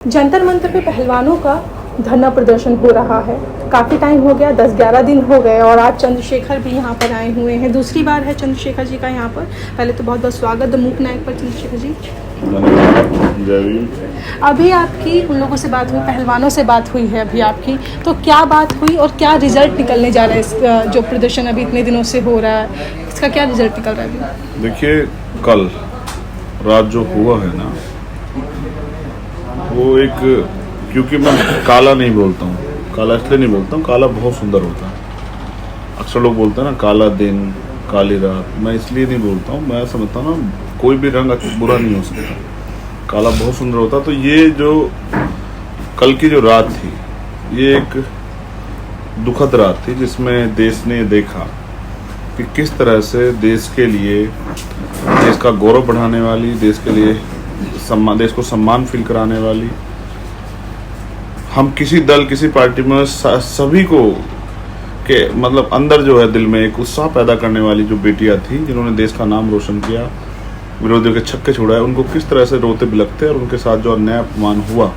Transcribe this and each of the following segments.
जंतर मंतर पे पहलवानों का धरना प्रदर्शन हो रहा है। काफ़ी टाइम हो गया, 10-11 दिन हो गए और आज चंद्रशेखर भी यहाँ पर आए हुए हैं। दूसरी बार है चंद्रशेखर जी का यहाँ पर। पहले तो बहुत बहुत स्वागत मूक नायक पर चंद्रशेखर जी। अभी आपकी उन लोगों से बात हुई, पहलवानों से बात हुई है अभी आपकी, तो क्या बात हुई और क्या रिजल्ट निकलने जा रहा है? इस जो प्रदर्शन अभी इतने दिनों से हो रहा है, इसका क्या रिजल्ट निकल रहा है अभी? देखिए, कल रात जो हुआ है ना, वो एक, क्योंकि मैं काला नहीं बोलता हूँ, काला इसलिए नहीं बोलता हूँ, काला बहुत सुंदर होता है। अक्सर लोग बोलते हैं ना काला दिन, काली रात, मैं इसलिए नहीं बोलता हूँ, मैं समझता हूँ ना कोई भी रंग बुरा नहीं हो सकता, काला बहुत सुंदर होता है। तो ये जो कल की जो रात थी, ये एक दुखद रात थी जिसमें देश ने देखा कि किस तरह से देश के लिए, देश का गौरव बढ़ाने वाली, देश के लिए देश को सम्मान फील कराने वाली, हम किसी दल किसी पार्टी में सभी को के मतलब अंदर जो है दिल में एक उत्साह पैदा करने वाली जो बेटियां थी जिन्होंने देश का नाम रोशन किया, विरोधियों के छक्के छुड़ाए, उनको किस तरह से रोते बिलखते और उनके साथ जो अन्याय अपमान हुआ,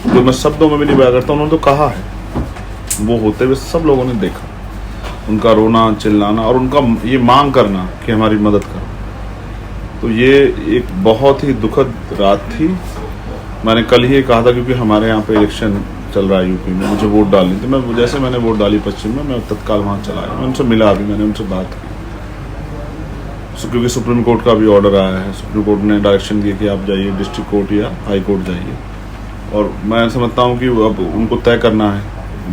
जो मैं शब्दों में भी नहीं बयां करता, उन्होंने तो कहा है, वो होते हुए सब लोगों ने देखा, उनका रोना चिल्लाना और उनका ये मांग करना कि हमारी मदद करो। तो ये एक बहुत ही दुखद रात थी। मैंने कल ही कहा था, क्योंकि हमारे यहाँ पे इलेक्शन चल रहा है यूपी में, मुझे वोट डालनी थी। मैं जैसे मैंने वोट डाली पश्चिम में, मैं तत्काल वहाँ चला आया, मैं उनसे मिला भी, मैंने उनसे बात की, क्योंकि सुप्रीम कोर्ट का भी ऑर्डर आया है। सुप्रीम कोर्ट ने डायरेक्शन दिया कि आप जाइए डिस्ट्रिक्ट कोर्ट या हाई कोर्ट जाइए, और मैं समझता हूँ कि अब उनको तय करना है।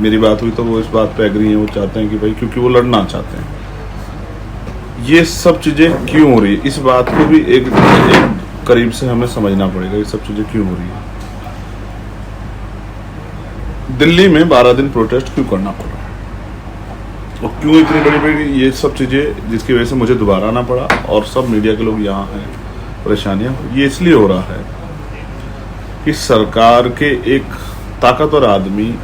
मेरी बात हुई तो वो इस बात पर एग्री हैं, वो चाहते हैं कि भाई, क्योंकि वो लड़ना चाहते हैं। ये सब चीज़ें क्यों हो रही है, इस बात को भी एक करीब से हमें समझना पड़ेगा, ये सब चीज़ें क्यों हो रही है। दिल्ली में 12 दिन प्रोटेस्ट क्यों करना पड़ रहा है और क्यों इतनी बड़ी बड़ी ये सब चीज़ें, जिसकी वजह से मुझे दोबारा आना पड़ा और सब मीडिया के लोग यहाँ हैं, परेशानियाँ ये इसलिए हो रहा है कि सरकार के एक ताकतवर आदमी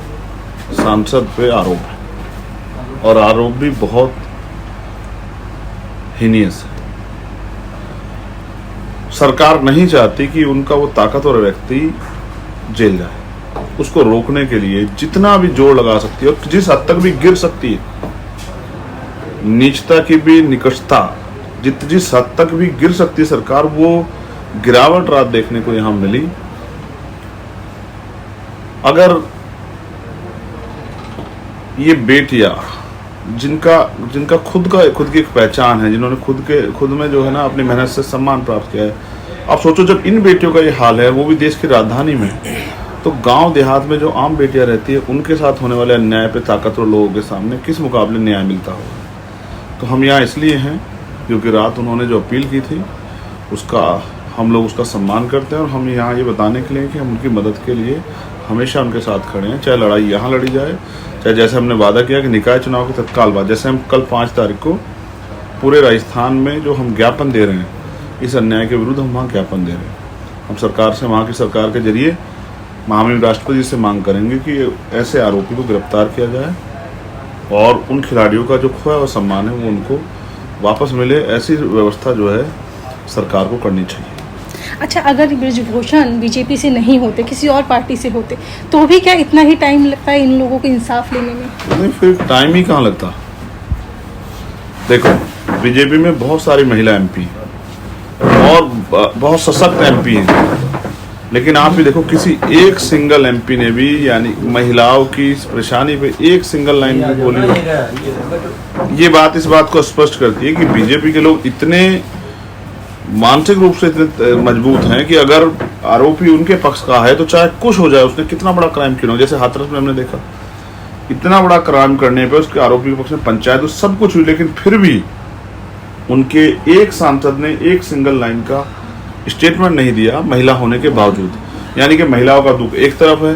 सांसद पे आरोप है, और आरोप भी बहुत हीनियस है। सरकार नहीं चाहती कि उनका वो ताकतवर व्यक्ति जेल जाए। उसको रोकने के लिए जितना भी जोर लगा सकती है और जिस हद तक भी गिर सकती है, नीचता की भी निकटता, जिस हद तक भी गिर सकती है सरकार, वो गिरावट रात देखने को यहां मिली। अगर ये बेटियां जिनका खुद की एक पहचान है, जिन्होंने खुद में जो है ना अपनी मेहनत से सम्मान प्राप्त किया है, आप सोचो जब इन बेटियों का ये हाल है, वो भी देश की राजधानी में, तो गांव देहात में जो आम बेटियां रहती है, उनके साथ होने वाले अन्याय पे ताकतवर लोगों के सामने किस मुकाबले न्याय मिलता होगा। तो हम यहाँ इसलिए हैं क्योंकि रात उन्होंने जो अपील की थी, उसका हम लोग उसका सम्मान करते हैं, और हम यहाँ ये बताने के लिए कि हम उनकी मदद के लिए हमेशा उनके साथ खड़े हैं, चाहे लड़ाई यहाँ लड़ी जाए, चाहे जैसे हमने वादा किया कि निकाय चुनाव के तत्काल बाद, जैसे हम कल 5 तारीख को पूरे राजस्थान में जो हम ज्ञापन दे रहे हैं इस अन्याय के विरुद्ध, हम वहाँ ज्ञापन दे रहे हैं। हम सरकार से, वहाँ की सरकार के जरिए महामहिम राष्ट्रपति से मांग करेंगे कि ऐसे आरोपी को गिरफ्तार किया जाए और उन खिलाड़ियों का जो खोया हुआ सम्मान है वो उनको वापस मिले। ऐसी व्यवस्था जो है सरकार को करनी चाहिए। अच्छा, अगर ब्रिजभूषण बीजेपी से नहीं होते, किसी और पार्टी से होते, तो भी क्या इतना ही टाइम लगता है इन लोगों को इंसाफ लेने में? नहीं, फिर टाइम ही कहाँ लगता। देखो, बीजेपी में बहुत सारी महिला एमपी और बहुत सशक्त एमपी हैं, लेकिन आप भी देखो किसी एक सिंगल एमपी ने भी, यानी महिलाओं की परेशानी पे एक सिंगल लाइन भी बोली। ये बात इस बात को स्पष्ट करती है कि बीजेपी के लोग इतने मानसिक रूप से इतने मजबूत हैं कि अगर आरोपी उनके पक्ष का है तो चाहे कुछ हो जाए, उसने कितना बड़ा क्राइम क्यों ना हो, जैसे हाथरस में हमने देखा, इतना बड़ा क्राइम करने पे उसके आरोपी के पक्ष में पंचायत तो सब कुछ हुई, लेकिन फिर भी उनके एक सांसद ने एक सिंगल लाइन का स्टेटमेंट नहीं दिया, महिला होने के बावजूद। यानी कि महिलाओं का दुख एक तरफ है,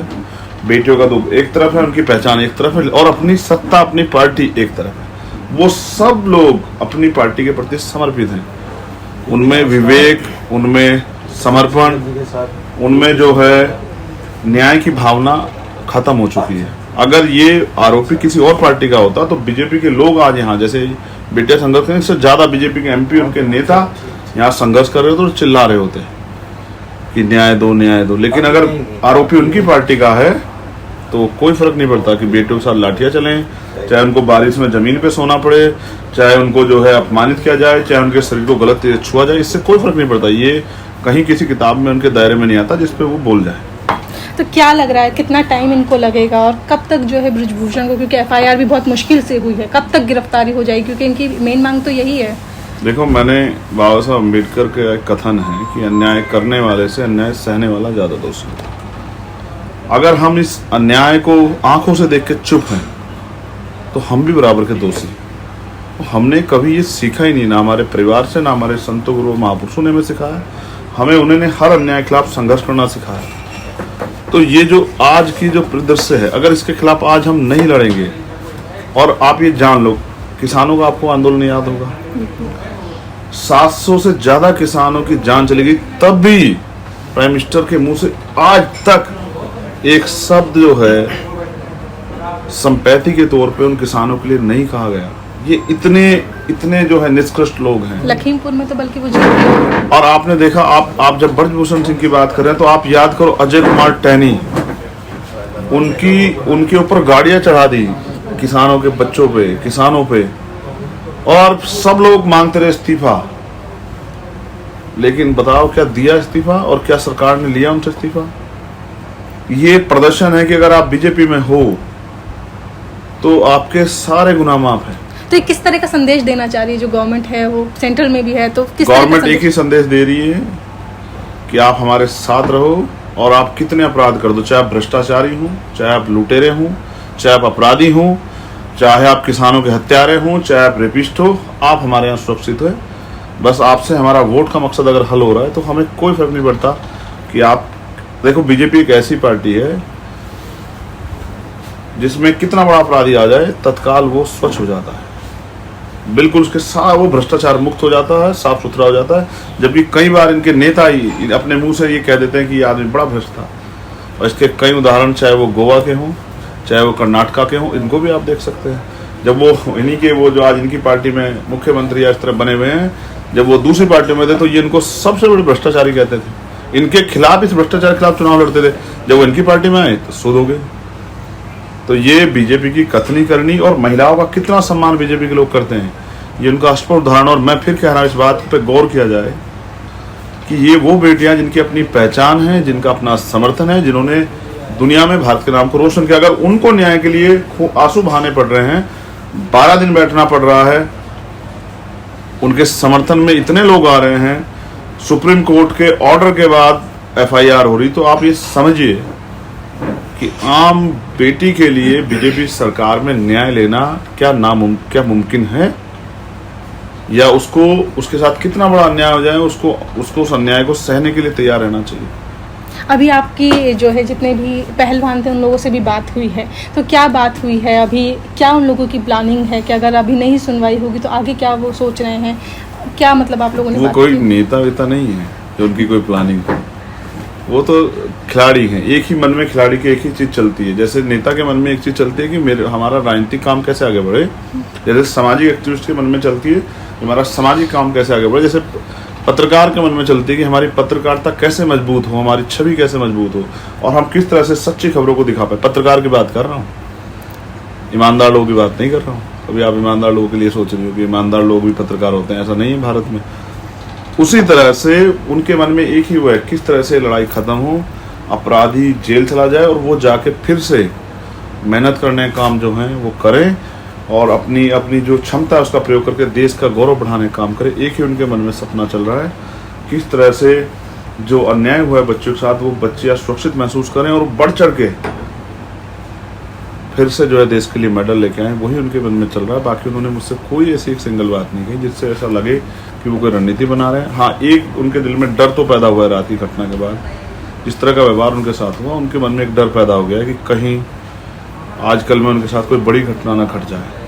बेटियों का दुख एक तरफ है, उनकी पहचान एक तरफ है, और अपनी सत्ता, अपनी पार्टी एक तरफ है। वो सब लोग अपनी पार्टी के प्रति समर्पित हैं, उनमें विवेक, उनमें समर्पण, उनमें जो है न्याय की भावना खत्म हो चुकी है। अगर ये आरोपी किसी और पार्टी का होता तो बीजेपी के लोग आज यहाँ, जैसे बेटिया संघर्ष करने से ज्यादा बीजेपी के एमपी, उनके नेता यहाँ संघर्ष कर रहे होते और चिल्ला रहे होते। कि न्याय दो, लेकिन अगर आरोपी उनकी पार्टी का है तो कोई फर्क नहीं पड़ता कि बेटों के साथ लाठियां चलें, चाहे उनको बारिश में जमीन पे सोना पड़े, चाहे उनको जो है अपमानित किया जाए, चाहे उनके शरीर को गलत छुआ जाए, इससे कोई फर्क नहीं पड़ता। ये कहीं किसी किताब में उनके दायरे में नहीं आता जिसपे वो बोल जाए। तो क्या लग रहा है कितना टाइम इनको लगेगा और कब तक जो है ब्रजभूषण को, क्योंकि एफआईआर भी बहुत मुश्किल से हुई है, कब तक गिरफ्तारी हो जाएगी, क्योंकि इनकी मेन मांग तो यही है। देखो, मैंने बाबा साहब अम्बेडकर का एक कथन है कि अन्याय करने वाले से अन्याय सहने वाला ज्यादा दोषी है। अगर हम इस अन्याय को आंखों से देख के चुप हैं तो हम भी बराबर के दोषी हैं। तो हमने कभी ये सीखा ही नहीं, ना हमारे परिवार से, ना हमारे संतों गुरु महापुरुषों ने हमें सिखाया। हमें उन्होंने हर अन्याय के खिलाफ संघर्ष करना सिखाया। तो ये जो आज की जो परिदृश्य है, अगर इसके खिलाफ आज हम नहीं लड़ेंगे, और आप ये जान लो, किसानों का आपको आंदोलन याद होगा, 700 से ज्यादा किसानों की जान चली गई, तब भी प्राइम मिनिस्टर के मुंह से आज तक एक शब्द जो है संपैथी के तौर पे उन किसानों के लिए नहीं कहा गया। ये इतने जो है निष्कृष्ट लोग हैं। लखीमपुर में तो बल्कि वो जीत। और आपने देखा, आप जब ब्रजभूषण सिंह की बात कर रहे हैं तो आप याद करो अजय कुमार टैनी, उनके ऊपर गाड़ियां चढ़ा दी किसानों के बच्चों पे, किसानों पे, और सब लोग मांगते रहे इस्तीफा। लेकिन बताओ क्या दिया इस्तीफा और क्या सरकार ने लिया उनसे इस्तीफा? ये प्रदर्शन है कि अगर आप बीजेपी में हो तो आपके सारे गुनाह माफ है। तो ये किस तरह का संदेश देना चाह रही है जो गवर्नमेंट है, वो सेंट्रल में भी है, तो किस गवर्नमेंट एक ही संदेश दे रही है कि आप हमारे साथ रहो और आप कितने अपराध कर दो, चाहे आप भ्रष्टाचारी हो, चाहे आप लुटेरे हो, चाहे आप अपराधी हो, चाहे आप किसानों के हत्यारे हो, चाहे आप रेपिस्ट हो, आप हमारे यहाँ सुरक्षित हो। बस आपसे हमारा वोट का मकसद अगर हल हो रहा है तो हमें कोई फर्क नहीं पड़ता कि आप देखो, बीजेपी एक ऐसी पार्टी है जिसमें कितना बड़ा अपराधी आ जाए तत्काल वो स्वच्छ हो जाता है, बिल्कुल उसके साथ वो भ्रष्टाचार मुक्त हो जाता है, साफ सुथरा हो जाता है। जबकि कई बार इनके नेता ही अपने मुंह से ये कह देते हैं कि ये आदमी बड़ा भ्रष्ट था। और इसके कई उदाहरण, चाहे वो गोवा के हों, चाहे वो कर्नाटका के हों, इनको भी आप देख सकते हैं। जब वो इन्हीं के वो जो आज इनकी पार्टी में मुख्यमंत्री इस तरह बने हुए हैं, जब वो दूसरी पार्टी में थे तो ये इनको सबसे बड़े भ्रष्टाचारी कहते थे। इनके खिलाफ, इस भ्रष्टाचार के खिलाफ चुनाव लड़ते थे। जब वो इनकी पार्टी में आए तो सूद हो गए। तो ये बीजेपी की कथनी करनी और महिलाओं का कितना सम्मान बीजेपी के लोग करते हैं, ये उनका स्पष्ट उदाहरण। और मैं फिर कह रहा हूँ, इस बात पे गौर किया जाए कि ये वो बेटियां जिनकी अपनी पहचान है, जिनका अपना समर्थन है, जिन्होंने दुनिया में भारत के नाम को रोशन किया, अगर उनको न्याय के लिए आंसू बहाने पड़ रहे हैं, 12 दिन बैठना पड़ रहा है, उनके समर्थन में इतने लोग आ रहे हैं, सुप्रीम कोर्ट के ऑर्डर के बाद एफआईआर हो रही, तो आप ये समझिए कि आम बेटी के लिए बीजेपी सरकार में न्याय लेना क्या मुमकिन है, या उसको उसके साथ कितना बड़ा अन्याय हो जाए उसको उस अन्याय को सहने के लिए तैयार रहना चाहिए। अभी आपकी जो है जितने भी पहलवान थे उन लोगों से भी बात हुई है, तो क्या बात हुई है अभी, क्या उन लोगों की प्लानिंग है कि अगर अभी नहीं सुनवाई होगी तो आगे क्या वो सोच रहे हैं, क्या मतलब आप लोगों ने? वो कोई नेता वेता नहीं है जो उनकी कोई प्लानिंग हो, वो तो खिलाड़ी हैं। एक ही मन में खिलाड़ी की एक ही चीज चलती है। जैसे नेता के मन में एक चीज चलती है कि हमारा राजनीतिक काम कैसे आगे बढ़े, जैसे सामाजिक एक्टिविस्ट के मन में चलती है हमारा सामाजिक काम कैसे आगे बढ़े, जैसे पत्रकार के मन में चलती है कि हमारी पत्रकारिता कैसे मजबूत हो, हमारी छवि कैसे मजबूत हो, और हम किस तरह से सच्ची खबरों को दिखा पाए। पत्रकार की बात कर रहा हूँ, ईमानदार लोगों की बात नहीं कर रहा हूँ। अभी आप ईमानदार लोगों के लिए सोच रहे हो कि ईमानदार लोग भी पत्रकार होते हैं, ऐसा नहीं है भारत में। उसी तरह से उनके मन में एक ही वो है, किस तरह से लड़ाई खत्म हो, अपराधी जेल चला जाए और वो जाके फिर से मेहनत करने का काम जो है वो करें, और अपनी जो क्षमता है उसका प्रयोग करके देश का गौरव बढ़ाने का काम करें। एक ही उनके मन में सपना चल रहा है, किस तरह से जो अन्याय हुआ है बच्चों के साथ, वो बच्चे सुरक्षित महसूस करें और बढ़ चढ़ के फिर से जो है देश के लिए मेडल लेके आए, वही उनके मन में चल रहा है। बाकी उन्होंने मुझसे कोई ऐसी एक सिंगल बात नहीं कही जिससे ऐसा लगे कि वो कोई रणनीति बना रहे हैं। हाँ, एक उनके दिल में डर तो पैदा हुआ है रात की घटना के बाद, जिस तरह का व्यवहार उनके साथ हुआ, उनके मन में एक डर पैदा हो गया है कि कहीं आजकल में उनके साथ कोई बड़ी घटना ना घट जाए।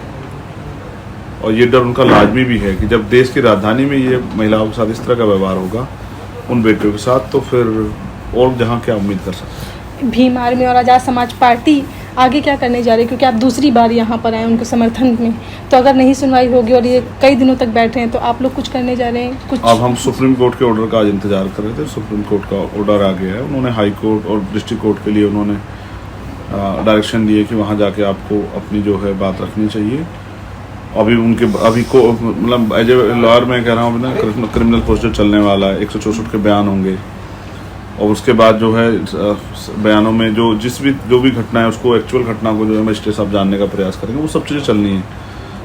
और ये डर उनका लाजमी भी है कि जब देश की राजधानी में ये महिलाओं के साथ इस तरह का व्यवहार होगा उन बेटियों के साथ, तो फिर और जहाँ क्या उम्मीद कर सकते हैं। भीम आर्मी और आज़ाद समाज पार्टी आगे क्या करने जा रहे हैं, क्योंकि आप दूसरी बार यहाँ पर आए उनके समर्थन में, तो अगर नहीं सुनवाई होगी और ये कई दिनों तक बैठे हैं तो आप लोग कुछ करने जा रहे हैं? कुछ अब हम सुप्रीम कोर्ट के ऑर्डर का आज इंतजार कर रहे थे। सुप्रीम कोर्ट का ऑर्डर आ गया है, उन्होंने हाई कोर्ट और डिस्ट्रिक्ट कोर्ट के लिए उन्होंने डायरेक्शन दिए कि वहाँ जाके आपको अपनी जो है बात रखनी चाहिए। अभी को मतलब एज ए लॉयर मैं कह रहा हूँ ना, क्रिमिनल प्रोसीजर चलने वाला है, 164 के बयान होंगे और उसके बाद जो है बयानों में जो भी घटना है उसको, एक्चुअल घटना को जो है मजिस्ट्रेट साहब जानने का प्रयास करेंगे, वो सब चीज़ें चलनी है।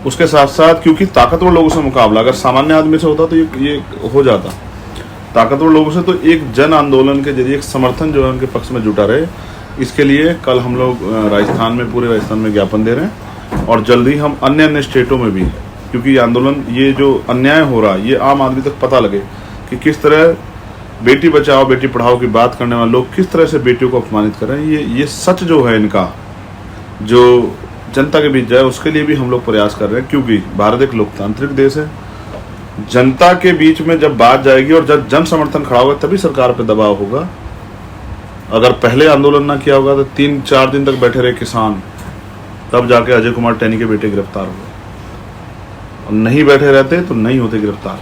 उसके साथ साथ क्योंकि ताकतवर लोगों से मुकाबला अगर सामान्य आदमी से होता तो ये हो जाता, ताकतवर लोगों से तो एक जन आंदोलन के जरिए एक समर्थन जो है उनके पक्ष में जुटा रहे। इसके लिए कल हम लोग राजस्थान में, पूरे राजस्थान में ज्ञापन दे रहे हैं और जल्दी हम अन्य स्टेटों में भी, क्योंकि ये आंदोलन, ये जो अन्याय हो रहा है ये आम आदमी तक पता लगे कि किस तरह बेटी बचाओ बेटी पढ़ाओ की बात करने वाले लोग किस तरह से बेटियों को अपमानित कर रहे हैं। ये सच जो है इनका, जो जनता के बीच जाए, उसके लिए भी हम लोग प्रयास कर रहे हैं, क्योंकि भारत एक लोकतांत्रिक देश है। जनता के बीच में जब बात जाएगी और जब जन समर्थन खड़ा होगा तभी सरकार पे दबाव होगा। अगर पहले आंदोलन ना किया होगा तो 3-4 दिन तक बैठे रहे किसान, तब जाके अजय कुमार टैनी के बेटे गिरफ्तार हुए, और नहीं बैठे रहते तो नहीं होते गिरफ्तार।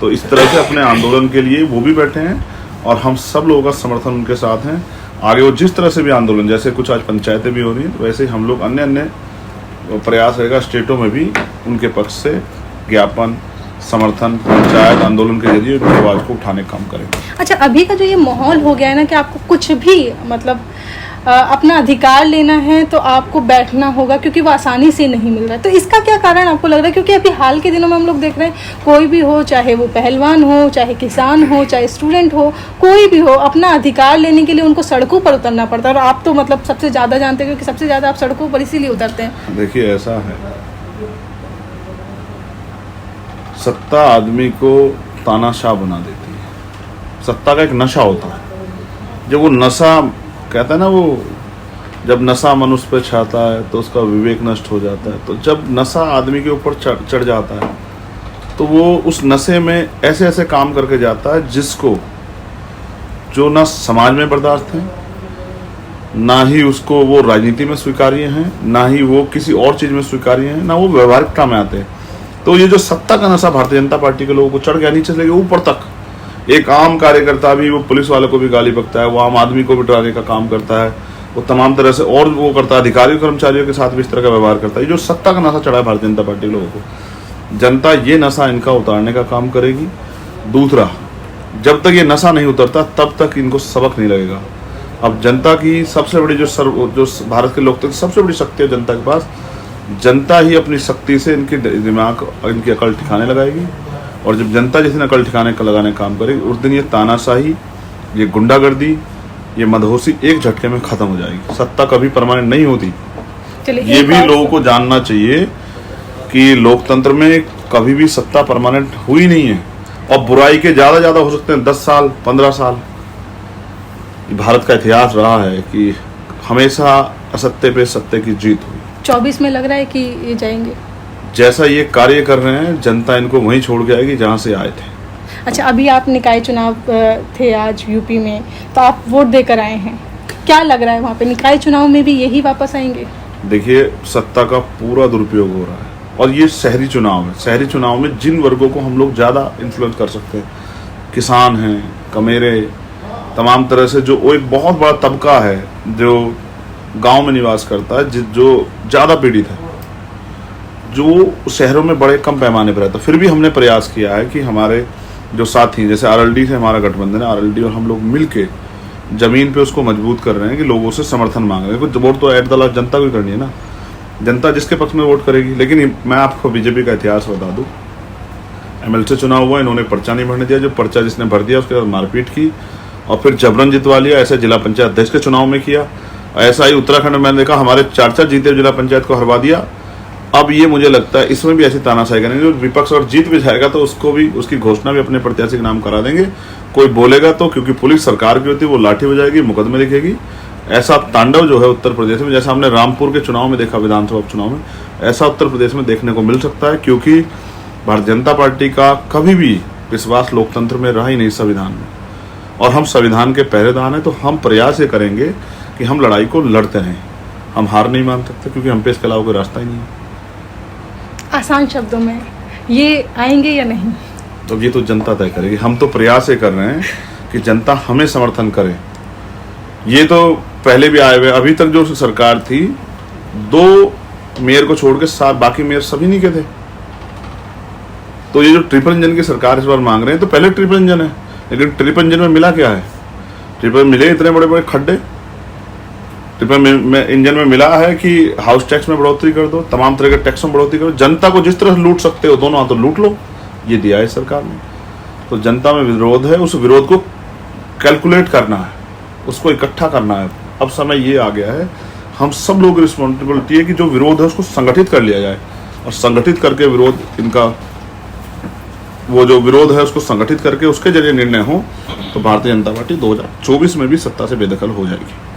तो इस तरह से अपने आंदोलन के लिए वो भी बैठे हैं और हम सब लोगों का समर्थन उनके साथ हैं। आगे वो जिस तरह से भी आंदोलन, जैसे कुछ आज पंचायतें भी हो रही हैं, वैसे ही हम लोग अन्य प्रयास रहेगा स्टेटों में भी उनके पक्ष से ज्ञापन, समर्थन, पंचायत आंदोलन के जरिए उनकी आवाज़ को उठाने का काम करेंगे। अच्छा, अभी का जो ये माहौल हो गया है ना कि आपको कुछ भी मतलब अपना अधिकार लेना है तो आपको बैठना होगा, क्योंकि वो आसानी से नहीं मिल रहा है, तो इसका क्या कारण आपको लग रहा है? क्योंकि अभी हाल के दिनों में हम लोग देख रहे हैं, कोई भी हो, चाहे वो पहलवान हो, चाहे किसान हो, चाहे स्टूडेंट हो, कोई भी हो, अपना अधिकार लेने के लिए उनको सड़कों पर उतरना पड़ता है। और आप तो मतलब सबसे ज़्यादा जानते हैं, क्योंकि सबसे ज़्यादा आप सड़कों पर इसीलिए उतरते हैं। देखिए, ऐसा है, सत्ता आदमी को तानाशाह बना देती है। सत्ता का एक नशा होता है, जब वो नशा कहता है ना, वो जब नशा मनुष्य पे छाता है तो उसका विवेक नष्ट हो जाता है। तो जब नशा आदमी के ऊपर चढ़ जाता है तो वो उस नशे में ऐसे ऐसे काम करके जाता है जिसको, जो ना समाज में बर्दाश्त है, ना ही उसको वो राजनीति में स्वीकार्य हैं, ना ही वो किसी और चीज़ में स्वीकार्य हैं, ना वो व्यवहारिकता में आते हैं। तो ये जो सत्ता का नशा भारतीय जनता पार्टी के लोगों को चढ़ गया नीचे से लेके ऊपर तक। एक आम कार्यकर्ता भी, वो पुलिस वाले को भी गाली बकता है, वो आम आदमी को भी डराने का काम करता है, वो तमाम तरह से और वो करता है, अधिकारियों कर्मचारियों के साथ भी इस तरह का व्यवहार करता है। ये जो सत्ता का नशा चढ़ा है भारतीय जनता पार्टी के लोगों को, जनता ये नशा इनका उतारने का काम करेगी। दूसरा, जब तक ये नशा नहीं उतरता तब तक इनको सबक नहीं लगेगा। अब जनता की सबसे बड़ी जो भारत के लोकतंत्र सबसे बड़ी शक्ति है जनता के पास, जनता ही अपनी शक्ति से इनके दिमाग, इनकी अकल ठिकाने लगाएगी। और जब जनता जिस दिन अकल ठिकाने का लगाने का काम करेगी, उस दिन ये तानाशाही, ये गुंडागर्दी, ये मदहोशी एक झटके में खत्म हो जाएगी। सत्ता कभी परमानेंट नहीं होती। ये भी लोगों को जानना चाहिए कि लोकतंत्र में कभी भी सत्ता परमानेंट हुई नहीं है, और बुराई के ज्यादा हो सकते हैं 10 साल, 15 साल। भारत का इतिहास रहा है कि हमेशा असत्य पे सत्य की जीत हुई। 24 में लग रहा है कि ये जाएंगे। जैसा ये कार्य कर रहे हैं, जनता इनको वहीं छोड़ के आएगी जहाँ से आए थे। अच्छा, अभी आप निकाय चुनाव थे आज यूपी में, तो आप वोट देकर आए हैं, क्या लग रहा है वहाँ पे निकाय चुनाव में भी यही वापस आएंगे? देखिए, सत्ता का पूरा दुरुपयोग हो रहा है, और ये शहरी चुनाव है। शहरी चुनाव में जिन वर्गों को हम लोग ज़्यादा इन्फ्लुएंस कर सकते हैं, किसान हैं, कमेरे, तमाम तरह से जो एक बहुत बड़ा तबका है जो गांव में निवास करता है, जो ज़्यादा पीड़ित है, जो शहरों में बड़े कम पैमाने पर रहता है। फिर भी हमने प्रयास किया है कि हमारे जो साथी, जैसे आरएलडी से हमारा गठबंधन है, आरएलडी और हम लोग मिलके जमीन पे उसको मजबूत कर रहे हैं कि लोगों से समर्थन मांग रहे हैं। वोट तो एट द लास्ट जनता को ही करनी है ना, जनता जिसके पक्ष में वोट करेगी। लेकिन मैं आपको बीजेपी का इतिहास बता दूं, एमएलसी चुनाव हुआ, इन्होंने पर्चा नहीं भरने दिया, जो पर्चा जिसने भर दिया उसके बाद मारपीट की और फिर जबरन जितवा लिया। ऐसा जिला पंचायत अध्यक्ष के चुनाव में किया। ऐसा ही उत्तराखंड में मैंने देखा, हमारे 4 जीते जिला पंचायत को हरवा दिया। अब ये मुझे लगता है इसमें भी ऐसी तानाशाही करेंगे, जो विपक्ष और जीत भी जाएगा तो उसको भी, उसकी घोषणा भी अपने प्रत्याशी के नाम करा देंगे। कोई बोलेगा तो, क्योंकि पुलिस सरकार की होती है, वो लाठी बजाएगी, मुकदमे लिखेगी। ऐसा तांडव जो है उत्तर प्रदेश में, जैसा हमने रामपुर के चुनाव में देखा, विधानसभा चुनाव में, ऐसा उत्तर प्रदेश में देखने को मिल सकता है। क्योंकि भारतीय जनता पार्टी का कभी भी विश्वास लोकतंत्र में रहा ही नहीं, संविधान में, और हम संविधान के पहरेदार हैं। तो हम प्रयास ये करेंगे कि हम लड़ाई को लड़ते रहें, हम हार नहीं मान सकते, क्योंकि हम पे इसके अलावा कोई रास्ता ही नहीं है। आसान शब्दों में ये आएंगे या नहीं? तो ये तो जनता तय करेगी। हम तो प्रयास ये कर रहे हैं कि जनता हमें समर्थन करे। ये तो पहले भी आए हुए, अभी तक जो सरकार थी 2 मेयर को छोड़ के 7 बाकी मेयर सभी नहीं के थे। तो ये जो ट्रिपल इंजन की सरकार इस बार मांग रहे हैं, तो पहले ट्रिपल इंजन है, लेकिन ट्रिपल इंजन में मिला क्या है? ट्रिपल मिले इतने बड़े बड़े खड्डे। ट्रिपल इंजन में मिला है कि हाउस टैक्स में बढ़ोतरी कर दो, तमाम तरह के टैक्स में बढ़ोतरी करो, जनता को जिस तरह से लूट सकते हो दोनों हाथों लूट लो। ये दिया है सरकार ने। तो जनता में विरोध है, उस विरोध को कैलकुलेट करना है, उसको इकट्ठा करना है। अब समय ये आ गया है, हम सब लोग रिस्पॉन्सिबिलिटी है कि जो विरोध है उसको संगठित कर लिया जाए, और संगठित करके विरोध इनका, वो जो विरोध है उसको संगठित करके उसके जरिए निर्णय हो, तो भारतीय जनता पार्टी 2024 में भी सत्ता से बेदखल हो जाएगी।